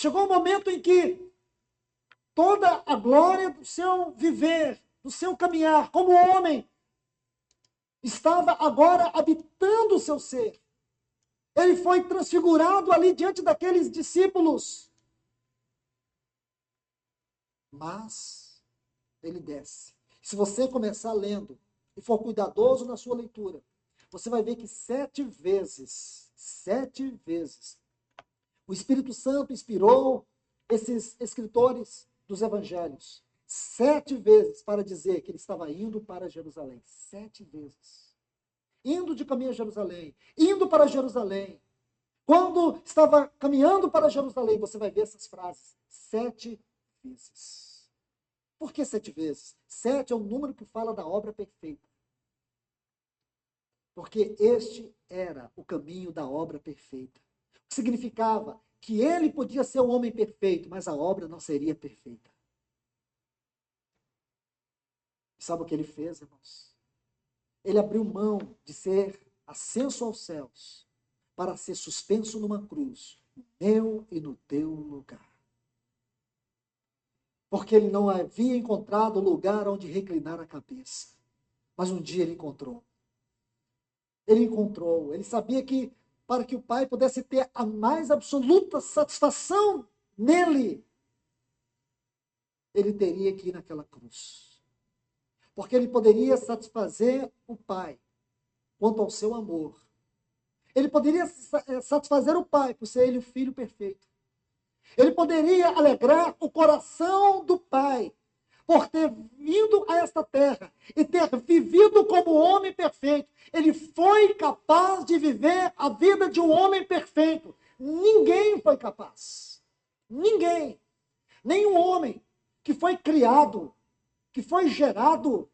Chegou um momento em que toda a glória do seu viver, do seu caminhar como homem, estava agora habitando o seu ser. Ele foi transfigurado ali diante daqueles discípulos. Mas ele desce. Se você começar lendo e for cuidadoso na sua leitura, você vai ver que 7 vezes, o Espírito Santo inspirou esses escritores dos evangelhos. 7 vezes para dizer que ele estava indo para Jerusalém. 7 vezes. Indo de caminho a Jerusalém. Indo para Jerusalém. Quando estava caminhando para Jerusalém, você vai ver essas frases. 7 vezes. Por que 7 vezes? 7 é o número que fala da obra perfeita. Porque este era o caminho da obra perfeita. O que significava que ele podia ser o homem perfeito, mas a obra não seria perfeita. Sabe o que ele fez, irmãos? Ele abriu mão de ser ascenso aos céus para ser suspenso numa cruz, no meu e no teu lugar. Porque ele não havia encontrado lugar onde reclinar a cabeça. Mas um dia ele encontrou. Ele sabia que para que o Pai pudesse ter a mais absoluta satisfação nele, ele teria que ir naquela cruz. Porque ele poderia satisfazer o Pai quanto ao seu amor. Ele poderia satisfazer o Pai por ser ele o Filho perfeito. Ele poderia alegrar o coração do Pai por ter vindo a esta terra e ter vivido como homem perfeito. Ele foi capaz de viver a vida de um homem perfeito. Ninguém foi capaz. Ninguém. Nenhum homem que foi criado, que foi gerado,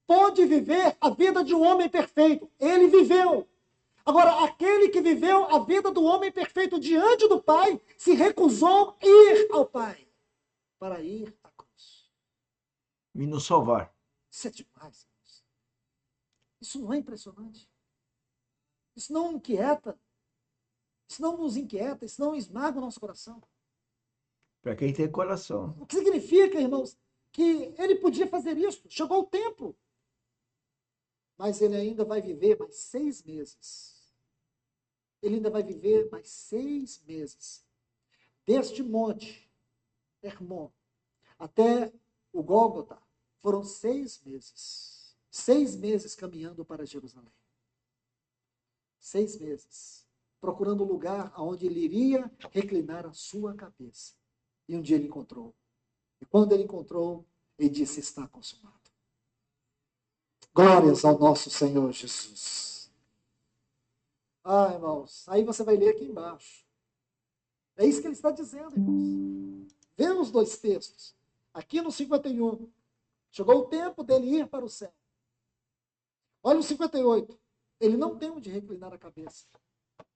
pôde viver a vida de um homem perfeito. Ele viveu. Agora, aquele que viveu a vida do homem perfeito diante do Pai, se recusou a ir ao Pai para ir à cruz. E nos salvar. Isso é demais. Isso não é impressionante? Isso não inquieta? Isso não nos inquieta? Isso não esmaga o nosso coração? Para quem tem coração. O que significa, irmãos, que ele podia fazer isso? Chegou o tempo. Mas ele ainda vai viver mais 6 meses. Ele ainda vai viver mais 6 meses. Deste monte, Hermon, até o Gólgota, foram 6 meses. 6 meses caminhando para Jerusalém. 6 meses. Procurando um lugar onde ele iria reclinar a sua cabeça. E um dia ele encontrou. E quando ele encontrou, ele disse: está consumado. Glórias ao nosso Senhor Jesus. Ah, irmãos, aí você vai ler aqui embaixo. É isso que ele está dizendo, irmãos. Vê os 2 textos. Aqui no 51. Chegou o tempo dele ir para o céu. Olha o 58. Ele não tem onde reclinar a cabeça.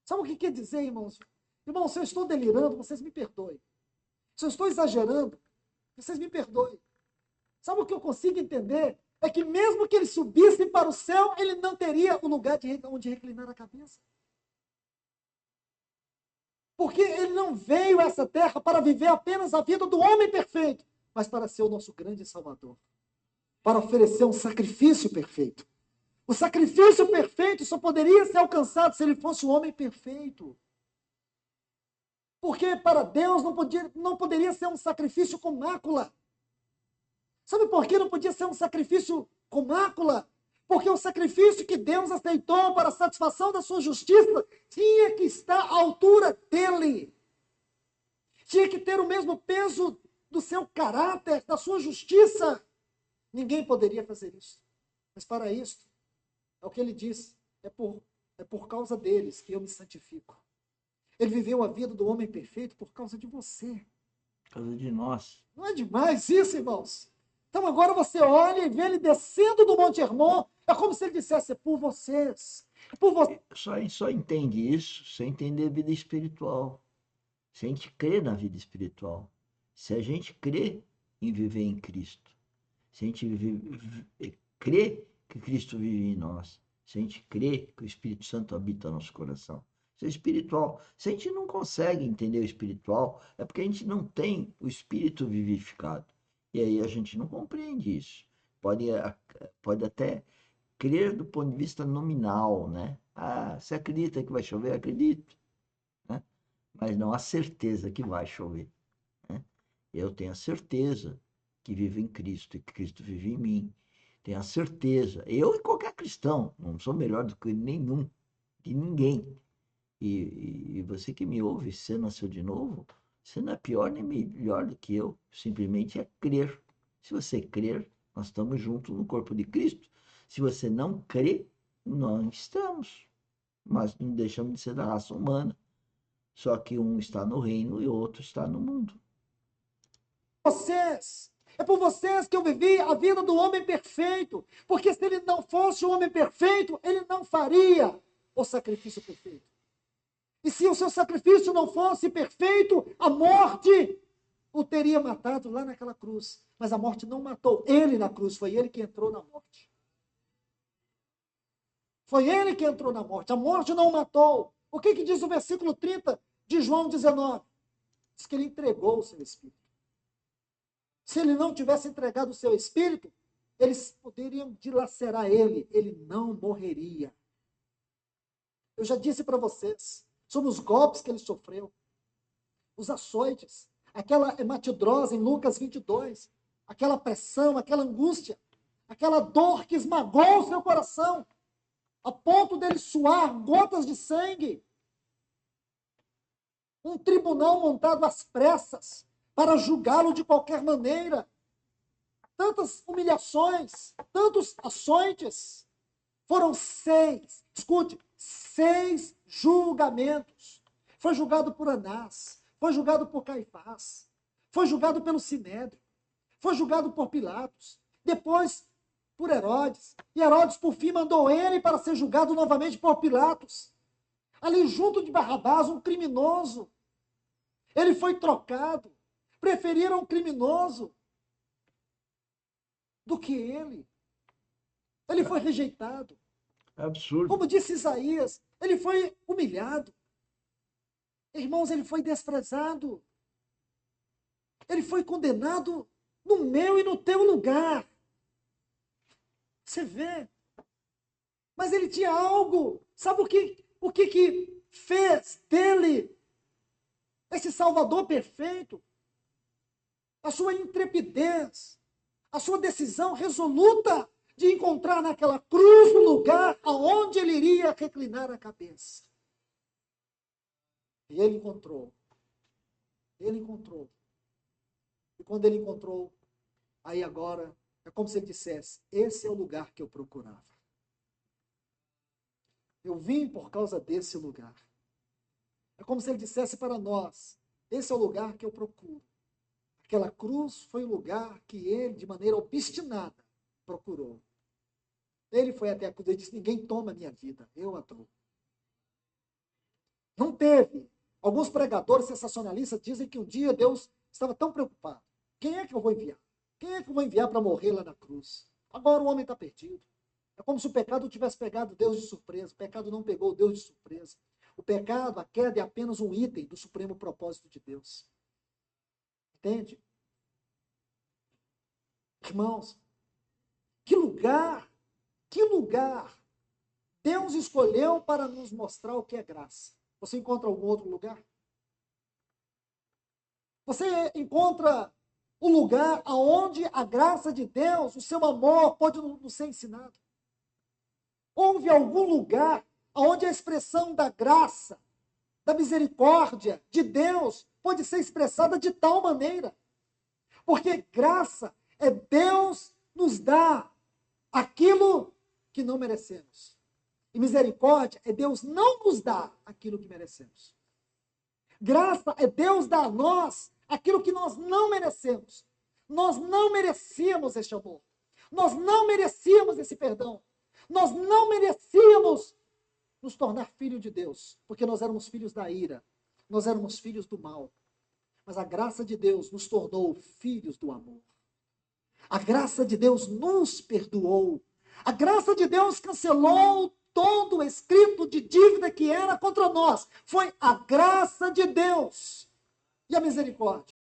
Sabe o que quer dizer, irmãos? Irmãos, se eu estou delirando, vocês me perdoem. Se eu estou exagerando, vocês me perdoem. Sabe o que eu consigo entender? É que mesmo que ele subisse para o céu, ele não teria um lugar onde reclinar a cabeça. Porque ele não veio a essa terra para viver apenas a vida do homem perfeito, mas para ser o nosso grande Salvador. Para oferecer um sacrifício perfeito. O sacrifício perfeito só poderia ser alcançado se ele fosse o homem perfeito. Porque para Deus não poderia ser um sacrifício com mácula. Sabe por que não podia ser um sacrifício com mácula? Porque o sacrifício que Deus aceitou para a satisfação da sua justiça tinha que estar à altura dele. Tinha que ter o mesmo peso do seu caráter, da sua justiça. Ninguém poderia fazer isso. Mas para isso, é o que ele diz, é por causa deles que eu me santifico. Ele viveu a vida do homem perfeito por causa de você. Por causa de nós. Não é demais isso, irmãos? Então agora você olha e vê ele descendo do Monte Hermon. É como se ele dissesse: é por vocês. É por vocês. Só entende isso sem entender a vida espiritual. Se a gente crê na vida espiritual. Se a gente crê em viver em Cristo. Se a gente crê que Cristo vive em nós. Se a gente crê que o Espírito Santo habita no nosso coração. ser espiritual. Se a gente não consegue entender o espiritual, é porque a gente não tem o espírito vivificado. E aí a gente não compreende isso. Pode, pode até crer do ponto de vista nominal, né? Ah, você acredita que vai chover? Acredito, né? Mas não a certeza que vai chover, né? Eu tenho a certeza que vivo em Cristo e que Cristo vive em mim. Tenho a certeza. Eu e qualquer cristão, não sou melhor do que nenhum, de ninguém. E você que me ouve, se você nasceu de novo, você não é pior nem melhor do que eu. Simplesmente é crer. Se você crer, nós estamos juntos no corpo de Cristo. Se você não crê, não estamos. Mas não deixamos de ser da raça humana. Só que um está no reino e o outro está no mundo. Vocês. É por vocês que eu vivi a vida do homem perfeito. Porque se ele não fosse o homem perfeito, ele não faria o sacrifício perfeito. E se o seu sacrifício não fosse perfeito, a morte o teria matado lá naquela cruz. Mas a morte não matou ele na cruz, foi ele que entrou na morte. Foi ele que entrou na morte. A morte não o matou. O que diz o versículo 30 de João 19? Diz que ele entregou o seu espírito. Se ele não tivesse entregado o seu espírito, eles poderiam dilacerar ele. Ele não morreria. Eu já disse para vocês sobre os golpes que ele sofreu, os açoites, aquela hematidrose em Lucas 22, aquela pressão, aquela angústia, aquela dor que esmagou o seu coração, a ponto dele suar gotas de sangue. Um tribunal montado às pressas para julgá-lo de qualquer maneira. Tantas humilhações, tantos açoites. Foram 6, escute, 6 julgamentos. Foi julgado por Anás, foi julgado por Caifás, foi julgado pelo Sinédrio, foi julgado por Pilatos, depois por Herodes. E Herodes, por fim, mandou ele para ser julgado novamente por Pilatos. Ali junto de Barrabás, um criminoso. Ele foi trocado. Preferiram o criminoso do que ele. Ele foi rejeitado. É absurdo. Como disse Isaías, ele foi humilhado. Irmãos, ele foi desprezado. Ele foi condenado no meu e no teu lugar. Você vê. Mas ele tinha algo. Sabe o que fez dele esse Salvador perfeito? A sua intrepidez, a sua decisão resoluta de encontrar naquela cruz o lugar aonde ele iria reclinar a cabeça. E ele encontrou. Ele encontrou. E quando ele encontrou, aí agora, é como se ele dissesse, esse é o lugar que eu procurava. Eu vim por causa desse lugar. É como se ele dissesse para nós, esse é o lugar que eu procuro. Aquela cruz foi o lugar que ele, de maneira obstinada, procurou. Ele foi até a cruz e disse, ninguém toma a minha vida, eu a dou. Não teve. Alguns pregadores sensacionalistas dizem que um dia Deus estava tão preocupado. Quem é que eu vou enviar? Quem é que eu vou enviar para morrer lá na cruz? Agora o homem está perdido. É como se o pecado tivesse pegado Deus de surpresa. O pecado não pegou Deus de surpresa. O pecado, a queda, é apenas um item do supremo propósito de Deus. Entende? Irmãos, que lugar Deus escolheu para nos mostrar o que é graça. Você encontra algum outro lugar? Você encontra o lugar aonde a graça de Deus, o seu amor pode nos ser ensinado? Houve algum lugar onde a expressão da graça, da misericórdia de Deus pode ser expressada de tal maneira? Porque graça é Deus nos dar aquilo que não merecemos. E misericórdia é Deus não nos dar aquilo que merecemos. Graça é Deus dar a nós aquilo que nós não merecemos. Nós não merecíamos este amor. Nós não merecíamos esse perdão. Nós não merecíamos nos tornar filhos de Deus, porque nós éramos filhos da ira. Nós éramos filhos do mal. Mas a graça de Deus nos tornou filhos do amor. A graça de Deus nos perdoou. A graça de Deus cancelou todo o escrito de dívida que era contra nós. Foi a graça de Deus e a misericórdia.